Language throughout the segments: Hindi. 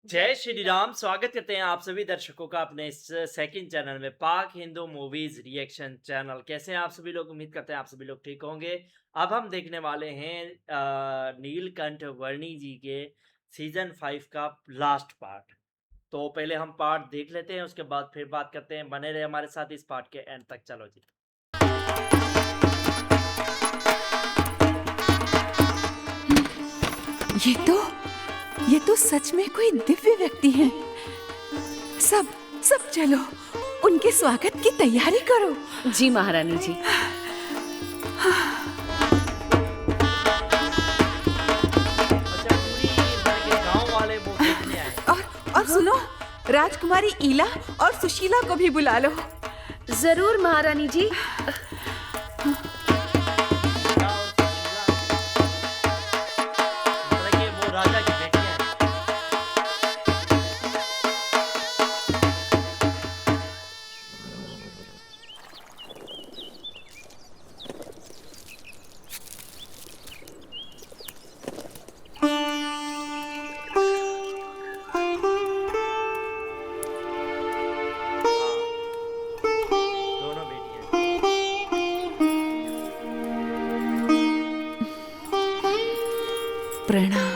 जय श्री राम। स्वागत करते हैं आप सभी दर्शकों का अपने इस सेकंड चैनल में, पाक हिंदू मूवीज रिएक्शन चैनल। कैसे हैं आप सभी लोग? उम्मीद करते हैं आप सभी लोग ठीक होंगे। अब हम देखने वाले हैं नीलकंठ वर्णी जी के सीजन 5 का लास्ट पार्ट। तो पहले हम पार्ट देख लेते हैं, उसके बाद फिर बात करते हैं। बने रहे हमारे साथ इस पार्ट के एंड तक। चलो जी। ये तो ये तो सच में कोई दिव्य व्यक्ति हैं। सब सब चलो, उनके स्वागत की तैयारी करो। जी महारानी जी। अच्छा, पूरी भर के गांव वाले वो देखने आए। और सुनो, राजकुमारी ईला और सुशीला को भी बुला लो। जरूर महारानी जी। मतलब कि वो राजा की बेटियां हैं। दोनों बेटियां। प्रणाम।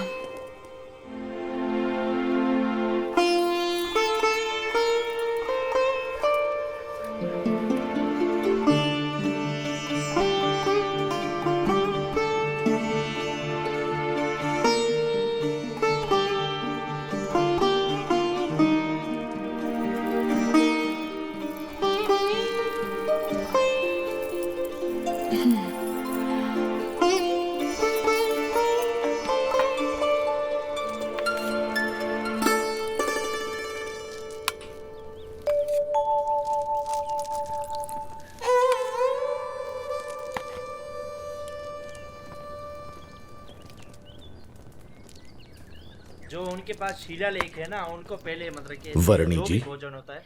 जो उनके पास शीला लेख है ना, उनको पहले मतलब कि वर्णी जो जी, भी भोजन होता है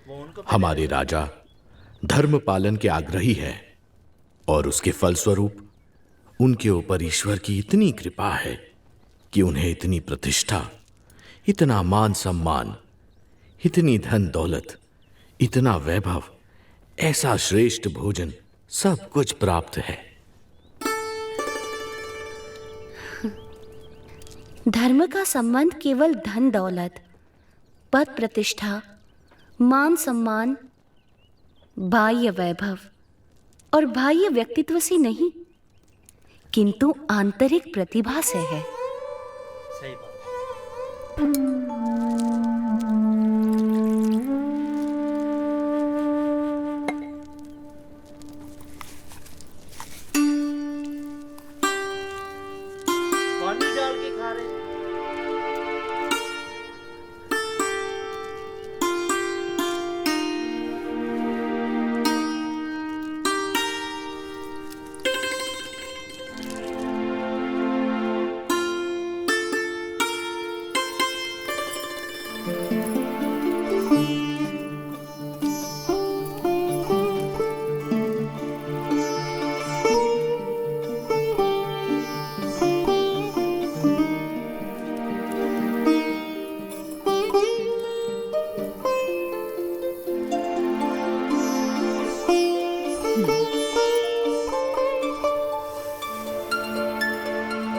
वो उनको पहले हमारे देना राजा धर्म पालन के आग्रही है और उसके फलस्वरूप उनके ऊपर ईश्वर की इतनी कृपा है कि उन्हें इतनी प्रतिष्ठा, इतना मान सम्मान, इतनी धन दौलत, इतना वैभव, ऐसा श्रेष्ठ भोजन, सब कुछ प्राप्त है। धर्म का संबंध केवल धन दौलत, पद प्रतिष्ठा, मान सम्मान, बाह्य वैभव और बाह्य व्यक्तित्व से नहीं, किंतु आंतरिक प्रतिभा से है। सही बात। पानी डाल के खा रहे हैं।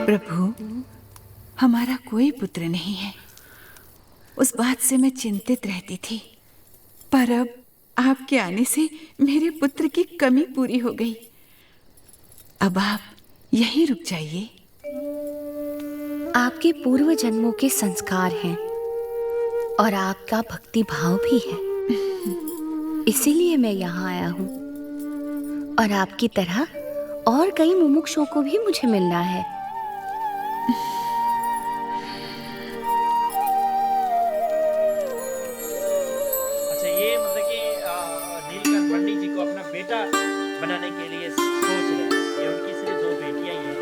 प्रभु, हमारा कोई पुत्र नहीं है। उस बात से मैं चिंतित रहती थी, पर अब आपके आने से मेरे पुत्र की कमी पूरी हो गई। अब आप यहीं रुक जाइए। आपके पूर्व जन्मों के संस्कार हैं और आपका भक्ति भाव भी है, इसीलिए मैं यहाँ आया हूँ। और आपकी तरह और कई मुमुक्षुओं को भी मुझे मिलना है। अच्छा, ये मतलब कि नीलकंठ पंडित जी को अपना बेटा बनाने के लिए सोच रहे हैं। ये उनकी सिर्फ दो बेटियां ही हैं।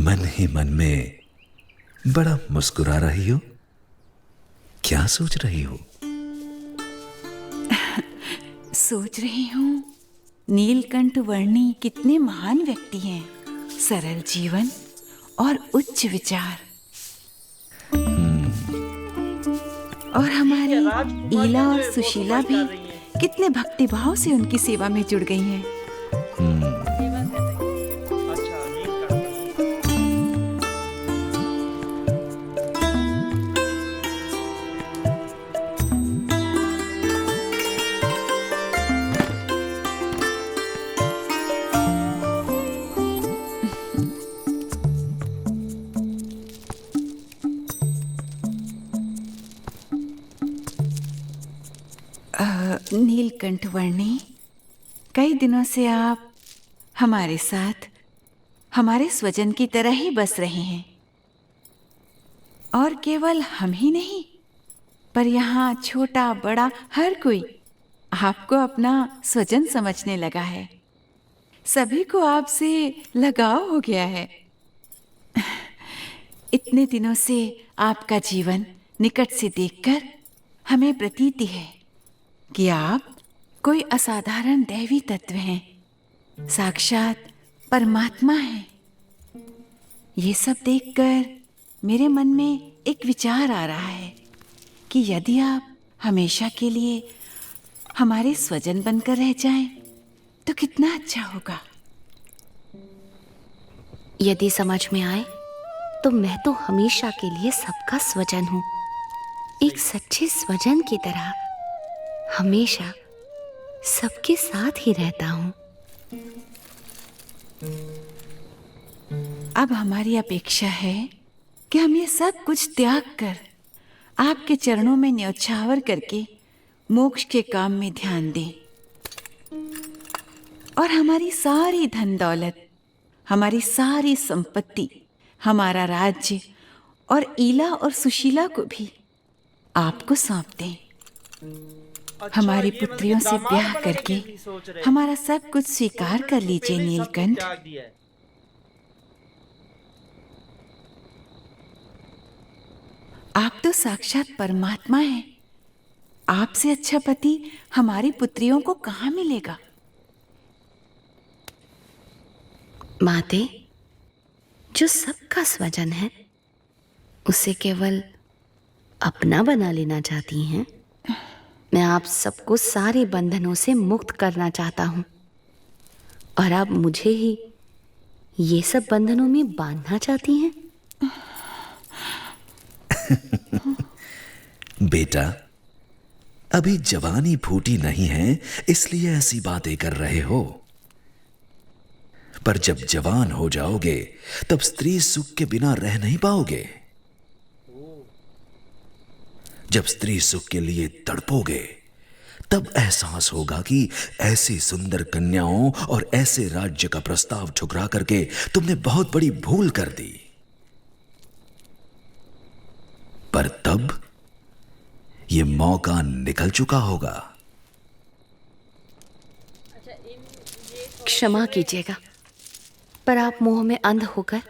मन ही मन में बड़ा मुस्कुरा रही हो। क्या सोच रही हो? सोच रही हूँ नीलकंठ वर्णी कितने महान व्यक्ति हैं, सरल जीवन और उच्च विचार। और हमारी ईला और सुशीला भी कितने भक्तिभाव से उनकी सेवा में जुड़ गई हैं। नीलकंठ वर्णी, कई दिनों से आप हमारे साथ हमारे स्वजन की तरह ही बस रहे हैं। और केवल हम ही नहीं, पर यहाँ छोटा बड़ा हर कोई आपको अपना स्वजन समझने लगा है। सभी को आपसे लगाव हो गया है। इतने दिनों से आपका जीवन निकट से देखकर हमें प्रतीति है कि आप कोई असाधारण दैवी तत्व हैं, साक्षात परमात्मा हैं। ये सब देखकर मेरे मन में एक विचार आ रहा है कि यदि आप हमेशा के लिए हमारे स्वजन बनकर रह जाएं, तो कितना अच्छा होगा। यदि समझ में आए तो मैं तो हमेशा के लिए सबका स्वजन हूँ, एक सच्चे स्वजन की तरह हमेशा सबके साथ ही रहता हूँ। अब हमारी अपेक्षा है कि हम ये सब कुछ त्याग कर आपके चरणों में न्यौछावर करके मोक्ष के काम में ध्यान दें। और हमारी सारी धन दौलत, हमारी सारी संपत्ति, हमारा राज्य और ईला और सुशीला को भी आपको सौंप दें। हमारी पुत्रियों से ब्याह करके हमारा सब कुछ स्वीकार कर लीजिए नीलकंठ। आप तो साक्षात परमात्मा हैं। आपसे अच्छा पति हमारी पुत्रियों को कहाँ मिलेगा? माते, जो सबका स्वजन है उसे केवल अपना बना लेना चाहती हैं। मैं आप सबको सारे बंधनों से मुक्त करना चाहता हूँ, और आप मुझे ही ये सब बंधनों में बांधना चाहती हैं। बेटा, अभी जवानी फूटी नहीं है, इसलिए ऐसी बातें कर रहे हो। पर जब जवान हो जाओगे तब स्त्री सुख के बिना रह नहीं पाओगे। जब स्त्री सुख के लिए तड़पोगे तब एहसास होगा कि ऐसी सुंदर कन्याओं और ऐसे राज्य का प्रस्ताव ठुकरा करके तुमने बहुत बड़ी भूल कर दी। पर तब यह मौका निकल चुका होगा। क्षमा कीजिएगा, पर आप मोह में अंध होकर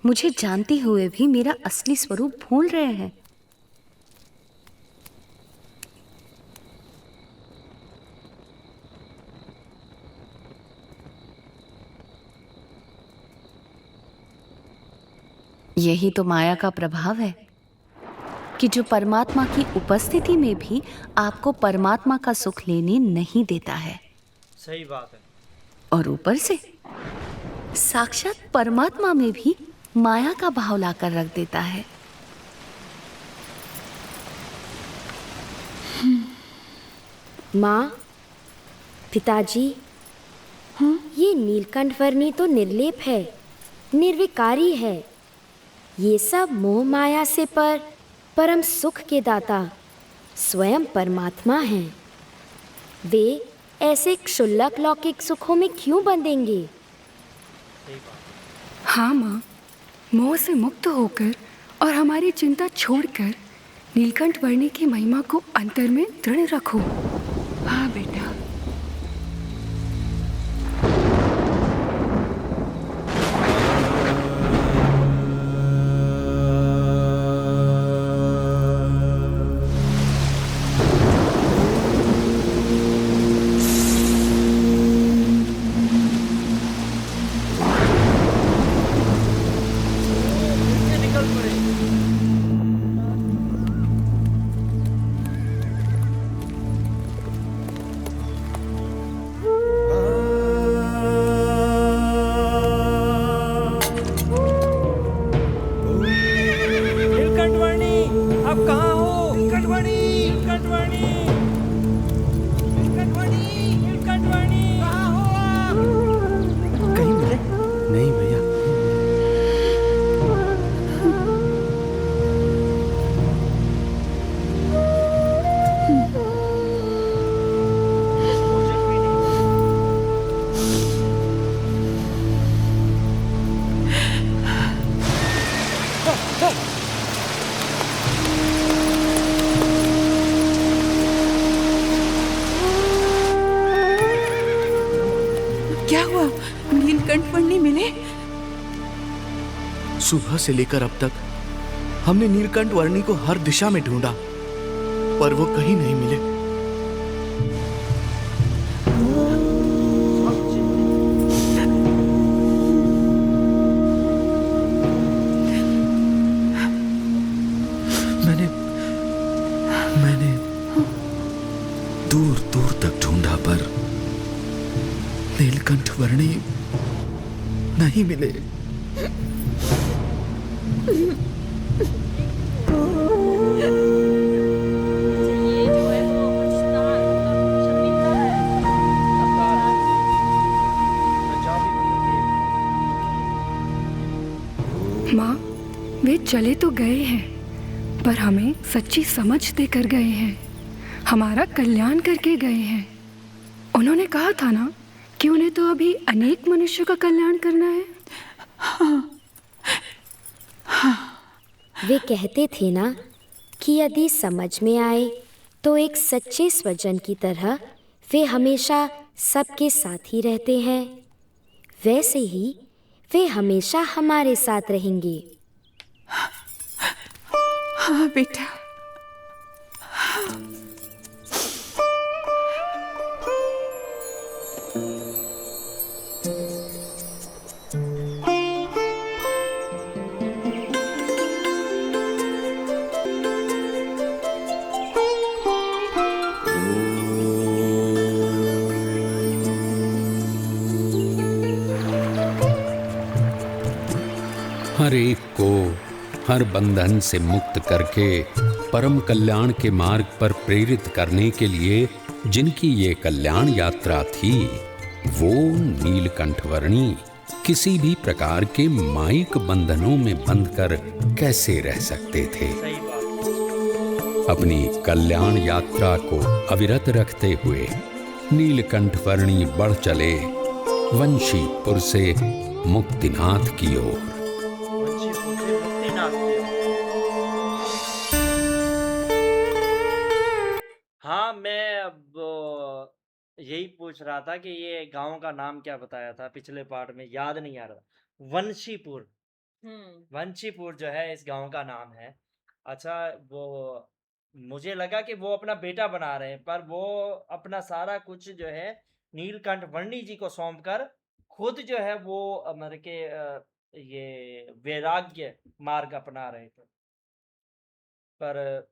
मुझे जानते हुए भी मेरा असली स्वरूप भूल रहे हैं। यही तो माया का प्रभाव है कि जो परमात्मा की उपस्थिति में भी आपको परमात्मा का सुख लेने नहीं देता है। सही बात है। और ऊपर से साक्षात परमात्मा में भी माया का भाव लाकर रख देता है। माँ, पिताजी, ये नीलकंठ वर्णी तो निर्लेप है, निर्विकारी है। ये सब मोह माया से परम सुख के दाता स्वयं परमात्मा हैं। वे ऐसे क्षुल्लक लौकिक सुखों में क्यों बंधेंगे? हाँ माँ, मोह से मुक्त होकर और हमारी चिंता छोड़कर नीलकंठ वर्णी की महिमा को अंतर में दृढ़ रखो। हाँ बेटा। क्या हुआ? नीलकंठ वर्णी मिले? सुबह से लेकर अब तक हमने नीलकंठ वर्णी को हर दिशा में ढूंढा, पर वो कहीं नहीं मिले। मैंने दूर दूर तक ढूंढा, पर नीलकंठ वर्णी नहीं मिले। माँ, वे चले तो गए हैं, पर हमें सच्ची समझ देकर गए हैं, हमारा कल्याण करके गए हैं। उन्होंने कहा था ना कि उन्हें तो अभी अनेक मनुष्यों का कल्याण करना है। वे कहते थे ना कि यदि समझ में आए तो एक सच्चे स्वजन की तरह वे हमेशा सबके साथ ही रहते हैं, वैसे ही वे हमेशा हमारे साथ रहेंगे। हाँ बेटा। हर एक को हर बंधन से मुक्त करके परम कल्याण के मार्ग पर प्रेरित करने के लिए जिनकी ये कल्याण यात्रा थी, वो नीलकंठ वर्णी किसी भी प्रकार के मायिक बंधनों में बंधकर कैसे रह सकते थे। सही बात। अपनी कल्याण यात्रा को अविरत रखते हुए नीलकंठ वर्णी बढ़ चले वंशीपुर से मुक्तिनाथ की ओर। वंशीपुर से मुक्तिनाथ की ओर। हाँ, मैं अब यही पूछ रहा था कि ये गांव का नाम क्या बताया था पिछले पार्ट में, याद नहीं आ रहा। वंशीपुर। वंशीपुर जो है इस गांव का नाम है। अच्छा, वो मुझे लगा कि वो अपना बेटा बना रहे हैं, पर वो अपना सारा कुछ जो है नीलकंठ वर्णी जी को सौंप कर खुद जो है वो मतलब के ये वैराग्य मार्ग अपना रहे थे। पर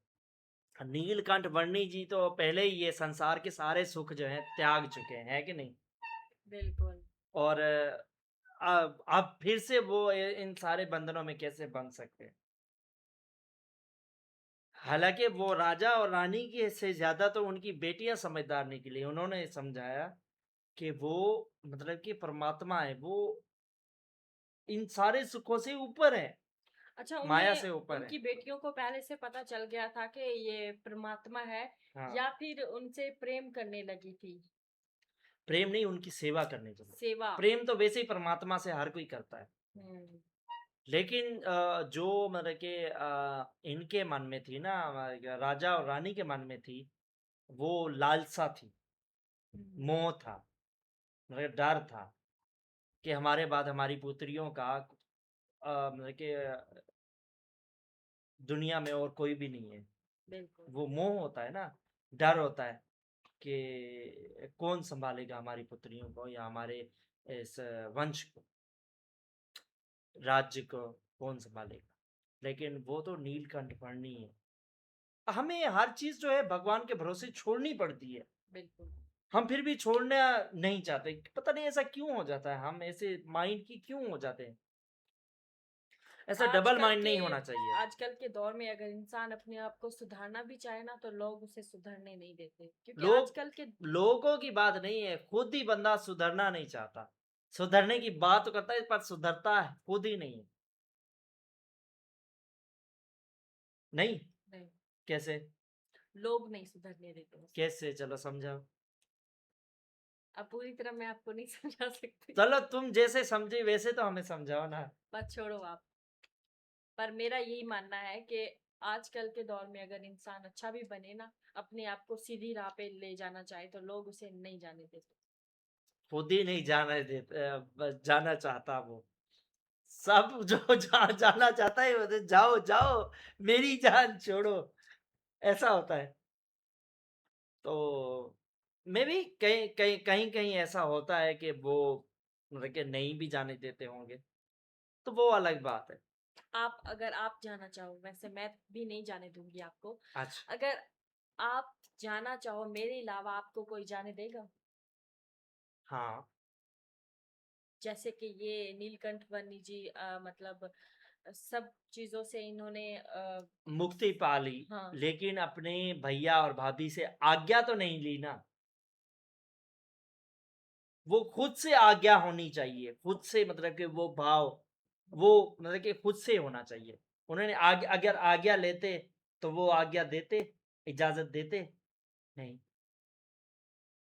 नीलकंठ वर्णी जी तो पहले ही ये संसार के सारे सुख जो है त्याग चुके हैं, है कि नहीं? बिल्कुल। और अब फिर से वो इन सारे बंधनों में कैसे बंध सकते हैं? हालांकि वो राजा और रानी की से ज्यादा तो उनकी बेटियां समझदार निकली। उन्होंने समझाया कि वो मतलब कि परमात्मा है, वो इन सारे सुखों से ऊपर है, अच्छा, माया उन्हें से ऊपर उनकी है। बेटियों को पहले से पता चल गया था कि ये परमात्मा है, हाँ, या फिर उनसे प्रेम करने लगी थी? प्रेम नहीं, उनकी सेवा करने के लिए। सेवा। प्रेम तो वैसे ही परमात्मा से हर कोई करता है, हम्म। लेकिन जो मतलब कि इनके मन में थी ना, राजा और रानी के मन में थी, वो लालसा थी, मोह था, मतलब डर था कि हमारे बाद हमारी पुत्रियों का मतलब कि दुनिया में और कोई भी नहीं है। बिल्कुल। वो मोह होता है ना, डर होता है कि कौन संभालेगा हमारी पुत्रियों को या हमारे इस वंश को, राज्य को कौन संभालेगा। लेकिन वो तो नीलकंठ वर्णी है। हमें हर चीज जो है भगवान के भरोसे छोड़नी पड़ती है, बिल्कुल। हम फिर भी छोड़ना नहीं चाहते। पता नहीं ऐसा क्यों हो जाता है, हम ऐसे माइंड की क्यों हो जाते हैं। ऐसा डबल माइंड नहीं होना चाहिए। आजकल के दौर में अगर इंसान अपने आप को सुधारना भी चाहे ना, तो लोग उसे सुधरने नहीं देते, क्योंकि लोग आजकल के लोगों की बात नहीं है, खुद ही बंदा सुधरना नहीं चाहता। सुधरने की बात तो करता है पर सुधरता है खुद ही नहीं है। नहीं, नहीं, कैसे? लोग नहीं सुधरने देते उसे। कैसे, चलो समझाओ। अब पूरी तरह मैं आपको नहीं समझा सकती, चलो तुम जैसे समझे वैसे तो हमें समझाओ ना। बस छोड़ो आप। पर मेरा यही मानना है कि आजकल के दौर में अगर इंसान अच्छा भी बने ना, अपने आप को सीधी राह पे ले जाना चाहे, तो लोग उसे नहीं जाने देते। खुद ही नहीं जाना चाहता वो। सब जो जहाँ जाना चाहता है वो जाओ जाओ, मेरी जान छोड़ो, ऐसा होता है। तो मे बी कहीं कहीं कहीं कहीं ऐसा होता है कि वो मतलब कि नहीं भी जाने देते होंगे, तो वो अलग बात है। अगर आप जाना चाहो, वैसे मैं भी नहीं जाने दूंगी आपको। अच्छा, अगर आप जाना चाहो मेरे अलावा, आपको कोई जाने देगा? हाँ, जैसे कि ये नीलकंठ वर्णी जी मतलब सब चीजों से इन्होंने मुक्ति पा ली, हाँ। लेकिन अपने भैया और भाभी से आज्ञा तो नहीं ली ना। वो खुद से आज्ञा होनी चाहिए, खुद से मतलब कि वो भाव, वो मतलब कि खुद से होना चाहिए। उन्होंने अगर आज्ञा लेते तो वो आज्ञा देते, इजाजत देते नहीं।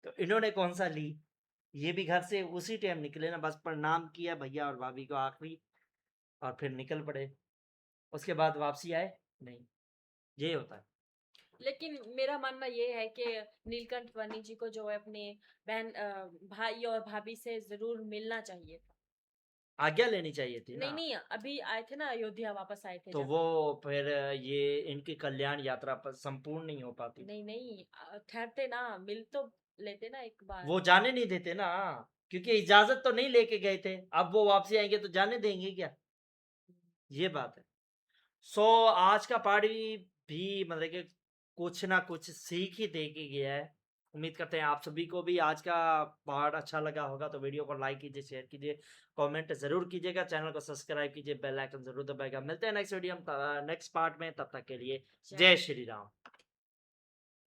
तो इन्होंने कौन सा ली? ये भी घर से उसी टाइम निकले ना, बस प्रणाम किया भैया और भाभी को आखिरी, और फिर निकल पड़े। उसके बाद वापसी आए नहीं, ये होता है। लेकिन मेरा मानना ये है कि नीलकंठ वर्णी जी को जो है अपने भाई और भाभी से जरूर मिलना चाहिए था। आज्ञा लेनी चाहिए थी नहीं ना। नहीं, अभी आए थे ना, अयोध्या वापस आए थे तो जब। वो फिर ये इनकी कल्याण यात्रा पर संपूर्ण नहीं हो पाती। नहीं नहीं, ठहरते ना, मिल तो लेते ना एक बार। वो जाने नहीं देते ना, क्योंकि इजाजत तो नहीं लेके गए थे। अब वो वापसी आएंगे तो जाने देंगे क्या? ये बात है। सो आज का पार्टी भी मतलब कि कुछ ना कुछ सीख ही दे के गया है। उम्मीद करते हैं आप सभी को भी आज का पार्ट अच्छा लगा होगा। तो वीडियो को लाइक कीजिए, शेयर कीजिए, कमेंट जरूर कीजिएगा, चैनल को सब्सक्राइब कीजिए, बेल आइकन जरूर दबाएगा। मिलते हैं नेक्स्ट वीडियो नेक्स्ट पार्ट में, तब तक के लिए जय श्री राम।